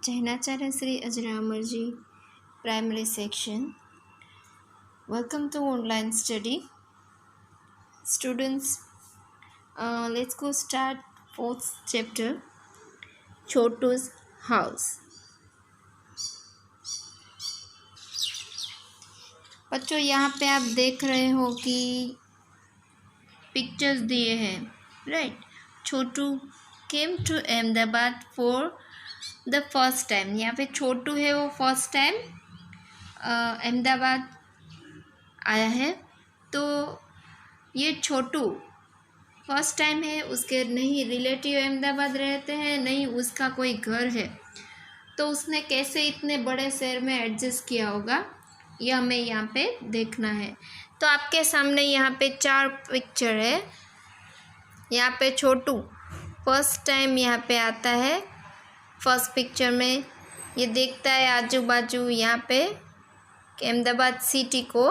Jainacharya Sri Ajra Amarji, Primary Section. Welcome to online study. Students, let's go start 4th chapter, Chotu's House. बच्चों यहाँ पे आप देख रहे हो कि पिक्चर्स दिए हैं, right. Chotu came to Ahmedabad for the first time. यहाँ पे छोटू है वो फर्स्ट टाइम अहमदाबाद आया है। तो ये छोटू फर्स्ट टाइम है, उसके नहीं रिलेटिव अहमदाबाद रहते हैं, नहीं उसका कोई घर है। तो उसने कैसे इतने बड़े शहर में एडजस्ट किया होगा, यह हमें यहाँ पे देखना है। तो आपके सामने यहाँ पे 4 पिक्चर है। यहाँ पे छोटू फर्स्ट टाइम यहाँ पे आता है। फर्स्ट पिक्चर में ये देखता है आजू बाजू यहाँ पे अहमदाबाद सिटी को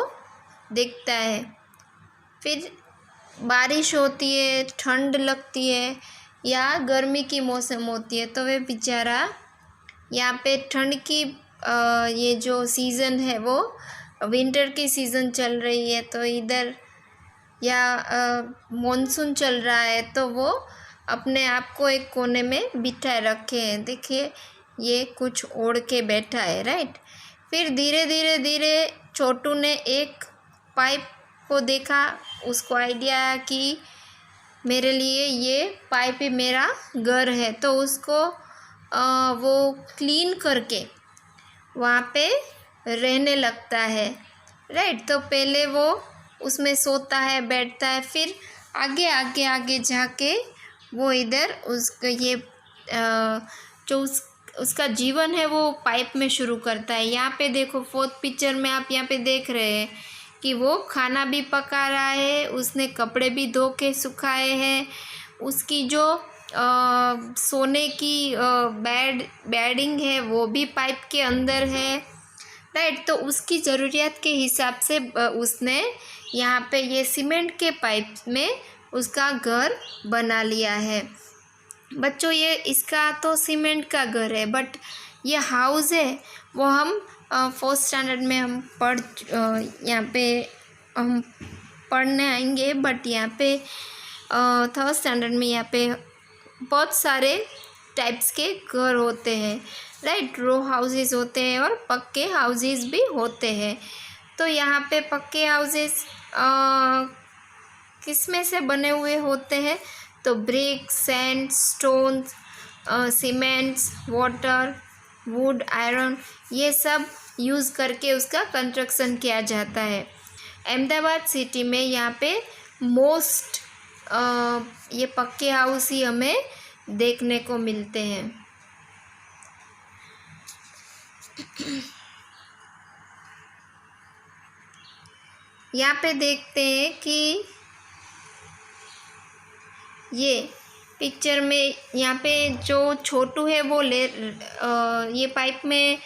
देखता है। फिर बारिश होती है, ठंड लगती है या गर्मी की मौसम होती है, तो वह बेचारा यहाँ पे ठंड की ये जो सीज़न है वो विंटर की सीज़न चल रही है, तो इधर या मॉनसून चल रहा है, तो वो अपने आप को एक कोने में बिठाए रखे हैं। देखिए ये कुछ ओढ़ के बैठा है, राइट। फिर धीरे धीरे छोटू ने एक पाइप को देखा, उसको आइडिया आया कि मेरे लिए ये पाइप ही मेरा घर है। तो उसको वो क्लीन करके वहाँ पे रहने लगता है, राइट। तो पहले वो उसमें सोता है, बैठता है, फिर आगे जाके वो इधर उसका ये जो उसका जीवन है वो पाइप में शुरू करता है। यहाँ पे देखो 4th पिक्चर में आप यहाँ पे देख रहे हैं कि वो खाना भी पका रहा है, उसने कपड़े भी धो के सुखाए हैं, उसकी जो सोने की बेडिंग है वो भी पाइप के अंदर है, राइट। तो उसकी ज़रूरियात के हिसाब से उसने यहाँ पे ये सीमेंट के पाइप में उसका घर बना लिया है। बच्चों ये इसका तो सीमेंट का घर है, बट ये हाउस है वो हम 4th स्टैंडर्ड में हम यहाँ पे हम पढ़ने आएंगे। बट यहाँ पे 3rd स्टैंडर्ड में यहाँ पे बहुत सारे टाइप्स के घर होते हैं, राइट। रो हाउसेस होते हैं और पक्के हाउसेस भी होते हैं। तो यहाँ पे पक्के हाउसेस किस में से बने हुए होते हैं, तो brick, sand, stones, cements, water, would, iron, ये सब यूज़ करके उसका कंस्ट्रक्शन किया जाता है। अहमदाबाद सिटी में यहाँ पे मोस्ट ये पक्के हाउस ही हमें देखने को मिलते हैं। यहाँ पे देखते हैं कि ये पिक्चर में यहाँ पे जो छोटू है वो ये पाइप में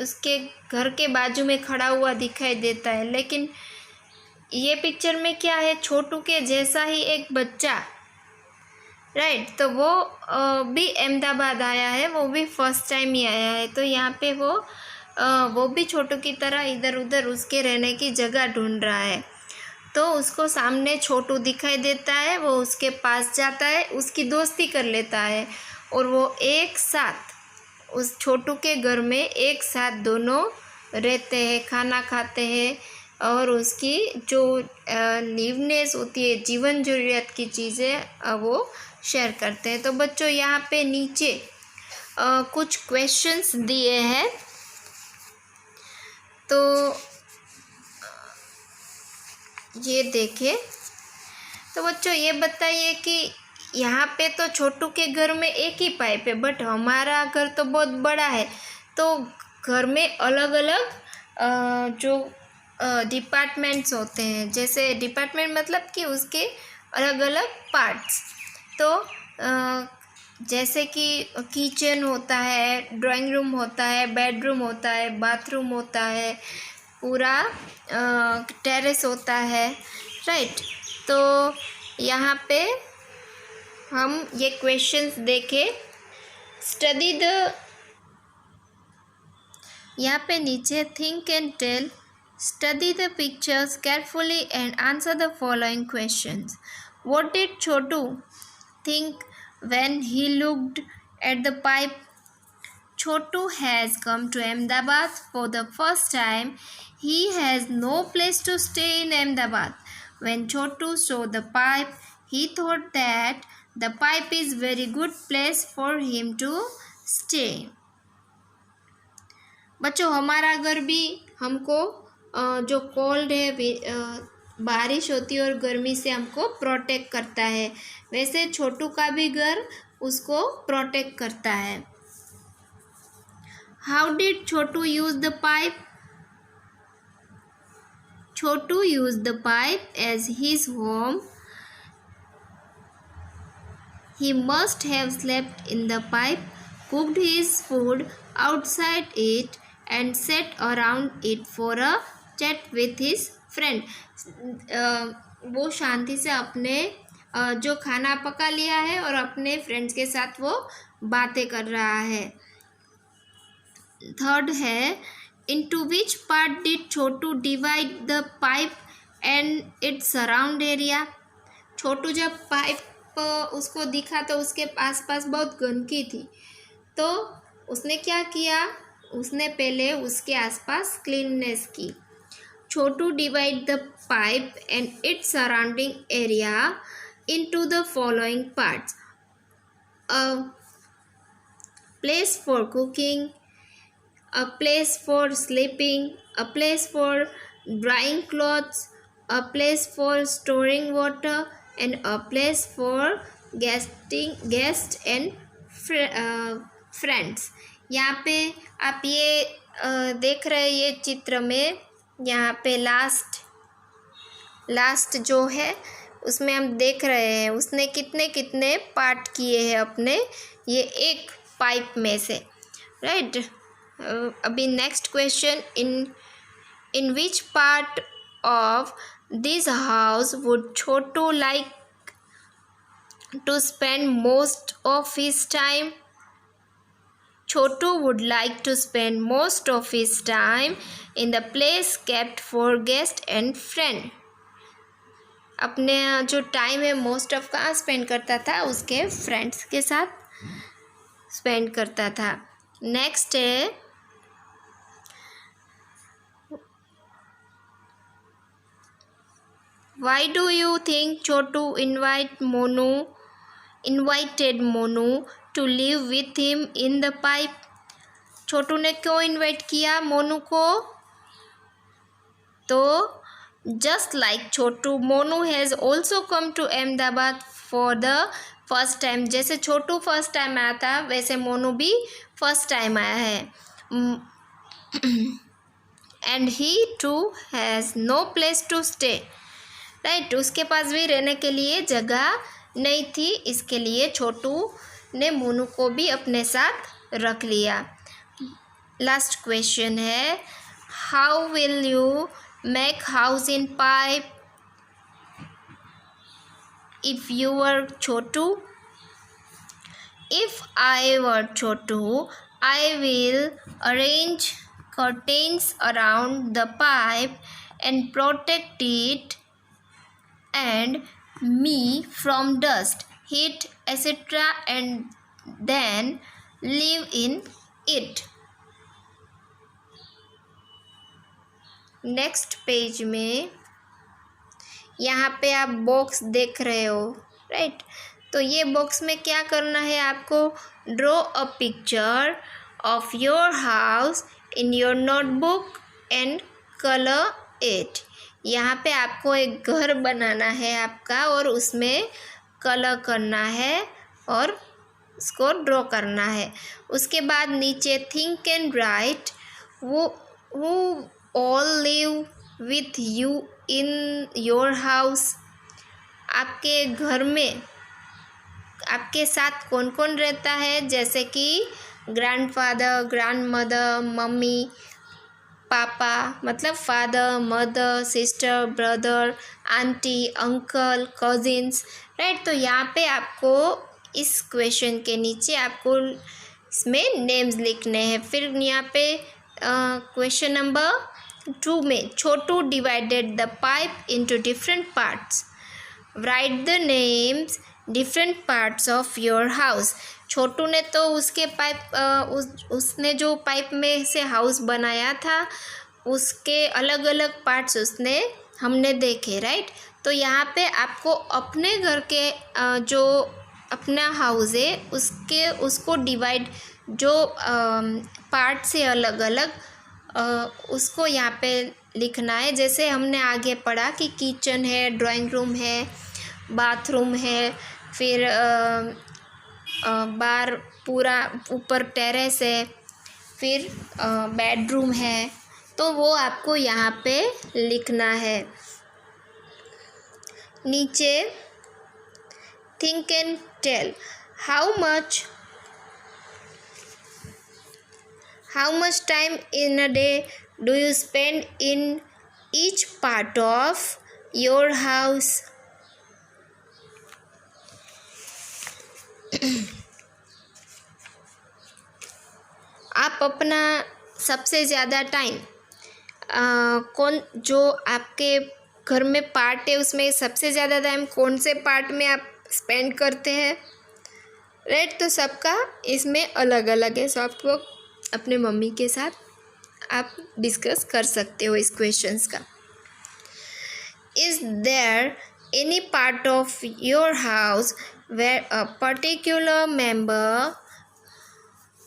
उसके घर के बाजू में खड़ा हुआ दिखाई देता है। लेकिन ये पिक्चर में क्या है, छोटू के जैसा ही एक बच्चा, राइट। तो वो भी अहमदाबाद आया है, वो भी फर्स्ट टाइम ही आया है। तो यहाँ पे वो भी छोटू की तरह इधर उधर उसके रहने की जगह ढूंढ रहा है। तो उसको सामने छोटू दिखाई देता है, वो उसके पास जाता है, उसकी दोस्ती कर लेता है और वो एक साथ उस छोटू के घर में एक साथ दोनों रहते हैं, खाना खाते हैं और उसकी जो लिवनेस होती है, जीवन जरूरियात की चीज़ें वो शेयर करते हैं। तो बच्चों यहाँ पे नीचे कुछ क्वेश्चंस दिए हैं, तो ये देखिए। तो बच्चों ये बताइए कि यहाँ पे तो छोटू के घर में एक ही पाइप है, बट हमारा घर तो बहुत बड़ा है। तो घर में अलग अलग जो डिपार्टमेंट्स होते हैं, जैसे डिपार्टमेंट मतलब कि उसके अलग अलग पार्ट्स। तो जैसे कि किचन होता है, ड्राइंग रूम होता है, बेडरूम होता है, बाथरूम होता है, पूरा टेरेस होता है, राइट। तो यहाँ पे हम ये क्वेश्चंस देखें। स्टडी द यहाँ पे नीचे think and tell, study the pictures carefully and answer the following questions. What did Chotu think when he looked at the pipe? Chotu has come to Ahmedabad for the first time. He has no place to stay in Ahmedabad. When Chotu saw the pipe, he thought that the pipe is very good place for him to stay. बच्चों, हमारा घर भी हमको जो cold है, बारिश होती है और गर्मी से हमको प्रोटेक्ट करता है, वैसे छोटू का भी घर उसको प्रोटेक्ट करता है। How did Chotu use the pipe? Chotu used the pipe as his home. He must have slept in the pipe, cooked his food outside it, and sat around it for a chat with his friend. वो शांति से अपने जो खाना पका लिया है और अपने फ्रेंड्स के साथ वो बातें कर रहा है। थर्ड है, into which part did Chhotu divide the pipe and its surround area? छोटू जब पाइप उसको दिखा तो उसके आसपास बहुत गंदगी थी, तो उसने क्या किया? उसने पहले उसके आसपास क्लीननेस की। छोटू divide the pipe and its surrounding area into the following parts: a place for cooking, a place for sleeping, a place for drying clothes, a place for storing water, and a place for guests and friends. यहाँ पे आप ये देख रहे हैं, ये चित्र में यहाँ पे लास्ट जो है उसमें हम देख रहे हैं उसने कितने कितने पार्ट किए हैं अपने ये एक पाइप में से, राइट। अभी next question, in which part of this house would Chotu like to spend most of his time? Chotu would like to spend most of his time in the place kept for guest and friend. अपने जो time है most of कहाँ spend करता था? उसके friends के साथ spend करता था। नेक्स्ट है, why do you think Chhotu invited Monu to live with him in the pipe? Chhotu ने क्यों इन्वाइट किया मोनू को? तो just like Chotu, Monu has also come to Ahmedabad for the first time. जैसे छोटू फर्स्ट टाइम आया था वैसे मोनू भी फर्स्ट टाइम आया है। And he too has no place to stay. Right, उसके पास भी रहने के लिए जगह नहीं थी, इसके लिए छोटू ने मोनू को भी अपने साथ रख लिया। लास्ट क्वेश्चन है, how will you make house in pipe if you were Chotu? If I were Chotu, I will arrange curtains around the pipe and protect it and me from dust, heat, etc. and then live in it. Next page में यहाँ पे आप box देख रहे हो, right. तो ये box में क्या करना है आपको? Draw a picture of your house in your notebook and colour it. यहाँ पे आपको एक घर बनाना है आपका और उसमें कलर करना है और उसको ड्रॉ करना है। उसके बाद नीचे थिंक एंड राइट, वो all live with you in your house। आपके घर में आपके साथ कौन कौन रहता है? जैसे कि ग्रैंडफादर, ग्रैंडमदर, मम्मी, पापा, मतलब father, mother, sister, brother, aunty, uncle, cousins, right. तो यहाँ पे आपको इस क्वेश्चन के नीचे आपको इसमें नेम्स लिखने हैं। फिर यहाँ पे क्वेश्चन नंबर 2 में Chhotu divided the pipe into different parts, right the names different parts of your house. Chhotu ने तो उसके उसने जो पाइप में से हाउस बनाया था उसके अलग अलग पार्ट्स हमने देखे, राइट। तो यहाँ पे आपको अपने घर के जो अपना हाउस है उसको डिवाइड जो पार्ट से अलग अलग उसको यहाँ पे लिखना है। जैसे हमने आगे पढ़ा कि किचन है, ड्राइंग रूम है, बाथरूम है, फिर बाहर पूरा ऊपर टेरेस है, फिर बेडरूम है, तो वो आपको यहाँ पे लिखना है। नीचे think and tell how much time in a day do you spend in each part of your house? आप अपना सबसे ज़्यादा टाइम जो आपके घर में पार्ट है उसमें सबसे ज़्यादा टाइम कौन से पार्ट में आप स्पेंड करते हैं, राइट। तो सबका इसमें अलग अलग है, सो आपको अपने मम्मी के साथ आप डिस्कस कर सकते हो इस क्वेश्चंस का। Is there any part of your house where a particular member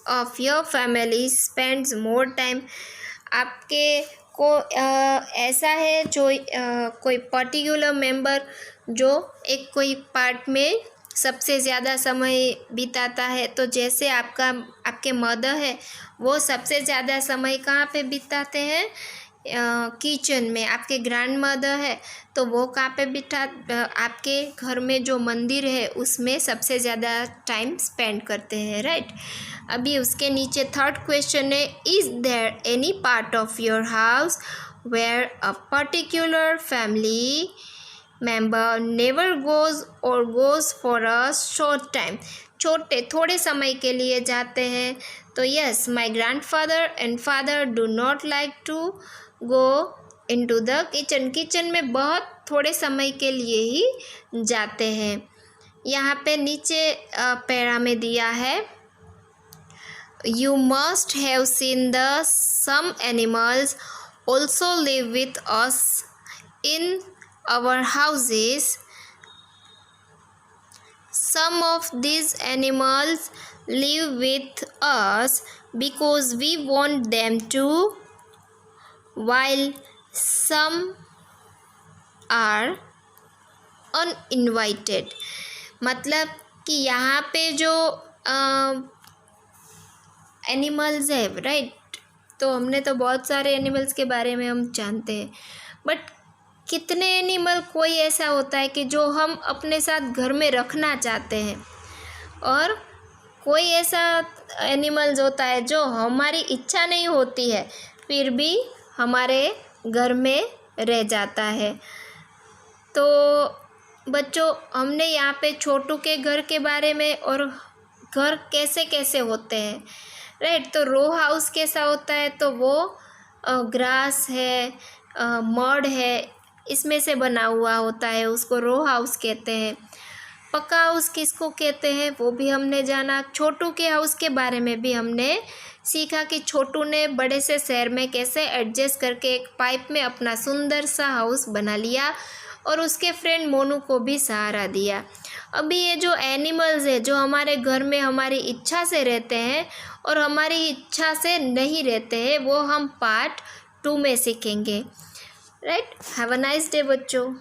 of your family spends more time? आपके को ऐसा है जो कोई पर्टिकुलर मेंबर जो एक कोई पार्ट में सबसे ज़्यादा समय बिताता है। तो जैसे आपके मदर है वो सबसे ज़्यादा समय कहाँ पे बिताते हैं, किचन में। आपके ग्रैंड मदर है तो वो कहाँ पे आपके घर में जो मंदिर है उसमें सबसे ज़्यादा टाइम स्पेंड करते हैं, राइट। अभी उसके नीचे थर्ड क्वेश्चन है, is there any part of your house where a particular family member never goes or goes for a short time? थोड़े समय के लिए जाते हैं। तो yes, my grandfather and father do not like to go into the kitchen. Kitchen में बहुत थोड़े समय के लिए ही जाते हैं। यहाँ पे नीचे पैरा में दिया है, you must have seen the some animals also live with us in our houses. Some of these animals live with us because we want them to, while some are uninvited. मतलब कि यहाँ पे जो animals है, right. तो हमने तो बहुत सारे एनिमल्स के बारे में हम जानते हैं, बट कितने एनिमल कोई ऐसा होता है कि जो हम अपने साथ घर में रखना चाहते हैं, और कोई ऐसा एनिमल्स होता है जो हमारी इच्छा नहीं होती है फिर भी हमारे घर में रह जाता है। तो बच्चों, हमने यहाँ पे छोटू के घर के बारे में और घर कैसे कैसे होते हैं, राइट। तो रो हाउस कैसा होता है, तो वो ग्रास है, मड है, इसमें से बना हुआ होता है, उसको रो हाउस कहते हैं। पक्का हाउस किसको कहते हैं वो भी हमने जाना। छोटू के हाउस के बारे में भी हमने सीखा कि छोटू ने बड़े से शहर में कैसे एडजस्ट करके एक पाइप में अपना सुंदर सा हाउस बना लिया और उसके फ्रेंड मोनू को भी सहारा दिया। अभी ये जो एनिमल्स है जो हमारे घर में हमारी इच्छा से रहते हैं और हमारी इच्छा से नहीं रहते हैं, वो हम पार्ट 2 में सीखेंगे, right. Have a nice day बच्चों।